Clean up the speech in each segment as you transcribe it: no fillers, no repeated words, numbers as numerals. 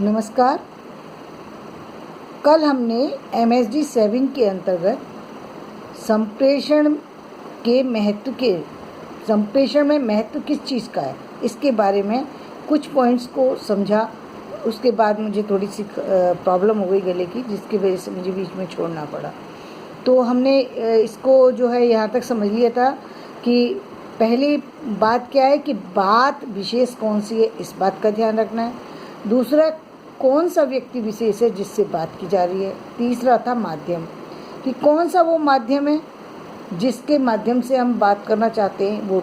नमस्कार। कल हमने MSD 7 के अंतर्गत संप्रेषण में महत्व किस चीज़ का है, इसके बारे में कुछ पॉइंट्स को समझा। उसके बाद मुझे थोड़ी सी प्रॉब्लम हो गई गले की, जिसकी वजह से मुझे बीच में छोड़ना पड़ा। तो हमने इसको जो है यहाँ तक समझ लिया था कि पहली बात क्या है कि बात विशेष कौन सी है, इस बात का ध्यान रखना है। दूसरा, कौन सा व्यक्ति विशेष है जिससे बात की जा रही है। तीसरा था माध्यम, कि कौन सा वो माध्यम है जिसके माध्यम से हम बात करना चाहते हैं। वो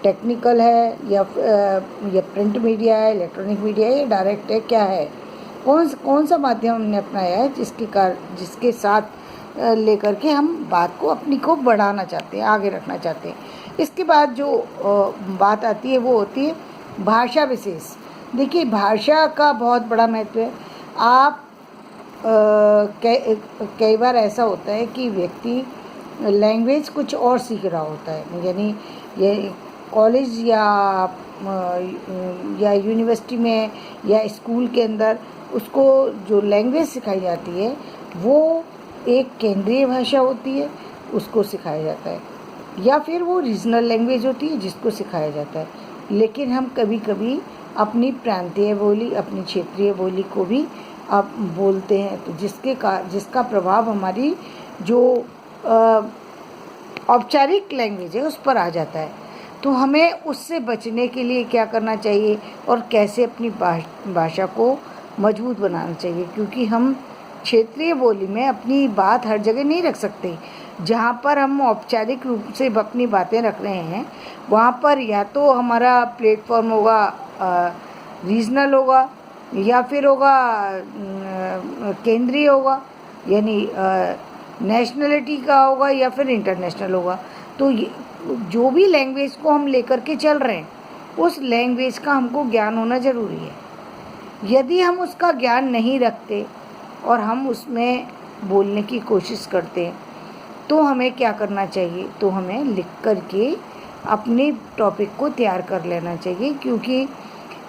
टेक्निकल है या प्रिंट मीडिया है, इलेक्ट्रॉनिक मीडिया है या डायरेक्ट है, क्या है, कौन सा माध्यम हमने अपनाया है जिसके साथ लेकर के हम बात को अपनी को बढ़ाना चाहते हैं, आगे रखना चाहते हैं। इसके बाद जो बात आती है वो होती है भाषा विशेष। देखिए, भाषा का बहुत बड़ा महत्व है। आप कई बार ऐसा होता है कि व्यक्ति लैंग्वेज कुछ और सीख रहा होता है, यानी ये कॉलेज या यूनिवर्सिटी में या स्कूल के अंदर उसको जो लैंग्वेज सिखाई जाती है वो एक केंद्रीय भाषा होती है, उसको सिखाया जाता है, या फिर वो रीजनल लैंग्वेज होती है जिसको सिखाया जाता है। लेकिन हम कभी कभी अपनी प्रांतीय बोली, अपनी क्षेत्रीय बोली को भी आप बोलते हैं, तो जिसका प्रभाव हमारी जो औपचारिक लैंग्वेज है उस पर आ जाता है। तो हमें उससे बचने के लिए क्या करना चाहिए और कैसे अपनी भाषा को मजबूत बनाना चाहिए, क्योंकि हम क्षेत्रीय बोली में अपनी बात हर जगह नहीं रख सकते। जहाँ पर हम औपचारिक रूप से अपनी बातें रख रहे हैं वहाँ पर या तो हमारा प्लेटफॉर्म होगा रीजनल होगा, या फिर होगा केंद्रीय होगा, यानी नेशनलिटी का होगा, या फिर इंटरनेशनल होगा। तो जो भी लैंग्वेज को हम लेकर के चल रहे हैं उस लैंग्वेज का हमको ज्ञान होना ज़रूरी है। यदि हम उसका ज्ञान नहीं रखते और हम उसमें बोलने की कोशिश करते हैं तो हमें क्या करना चाहिए, तो हमें लिख कर के अपने टॉपिक को तैयार कर लेना चाहिए, क्योंकि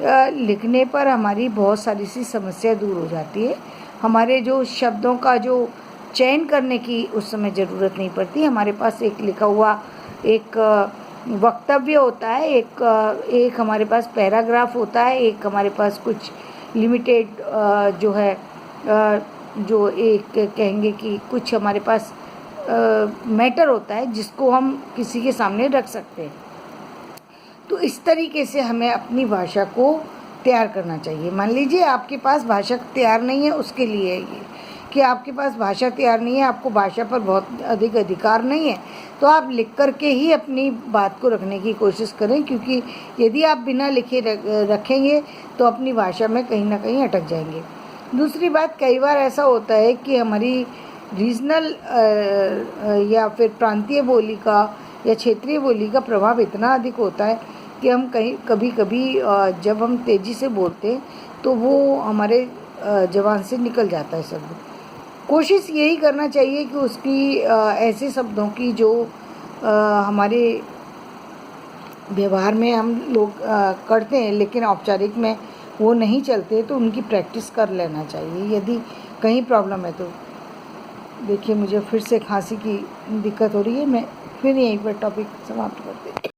लिखने पर हमारी बहुत सारी सी समस्या दूर हो जाती है। हमारे जो शब्दों का जो चयन करने की उस समय ज़रूरत नहीं पड़ती। हमारे पास एक लिखा हुआ एक वक्तव्य होता है, एक हमारे पास पैराग्राफ होता है, एक हमारे पास कुछ लिमिटेड जो है जो एक कहेंगे कि कुछ हमारे पास मैटर होता है जिसको हम किसी के सामने रख सकते हैं। तो इस तरीके से हमें अपनी भाषा को तैयार करना चाहिए। मान लीजिए आपके पास भाषा तैयार नहीं है, उसके लिए ये कि आपके पास भाषा तैयार नहीं है, आपको भाषा पर बहुत अधिक अधिकार नहीं है, तो आप लिख कर के ही अपनी बात को रखने की कोशिश करें, क्योंकि यदि आप बिना लिखे रखेंगे तो अपनी भाषा में कहीं ना कहीं अटक जाएंगे। दूसरी बात, कई बार ऐसा होता है कि हमारी रीजनल या फिर प्रांतीय बोली का या क्षेत्रीय बोली का प्रभाव इतना अधिक होता है कि हम कभी जब हम तेज़ी से बोलते हैं तो वो हमारे ज़बान से निकल जाता है शब्द। कोशिश यही करना चाहिए कि उसकी ऐसे शब्दों की जो हमारे व्यवहार में हम लोग करते हैं लेकिन औपचारिक में वो नहीं चलते, तो उनकी प्रैक्टिस कर लेना चाहिए यदि कहीं प्रॉब्लम है तो। देखिए, मुझे फिर से खांसी की दिक्कत हो रही है, मैं फिर यहीं पर टॉपिक समाप्त करती हूँ।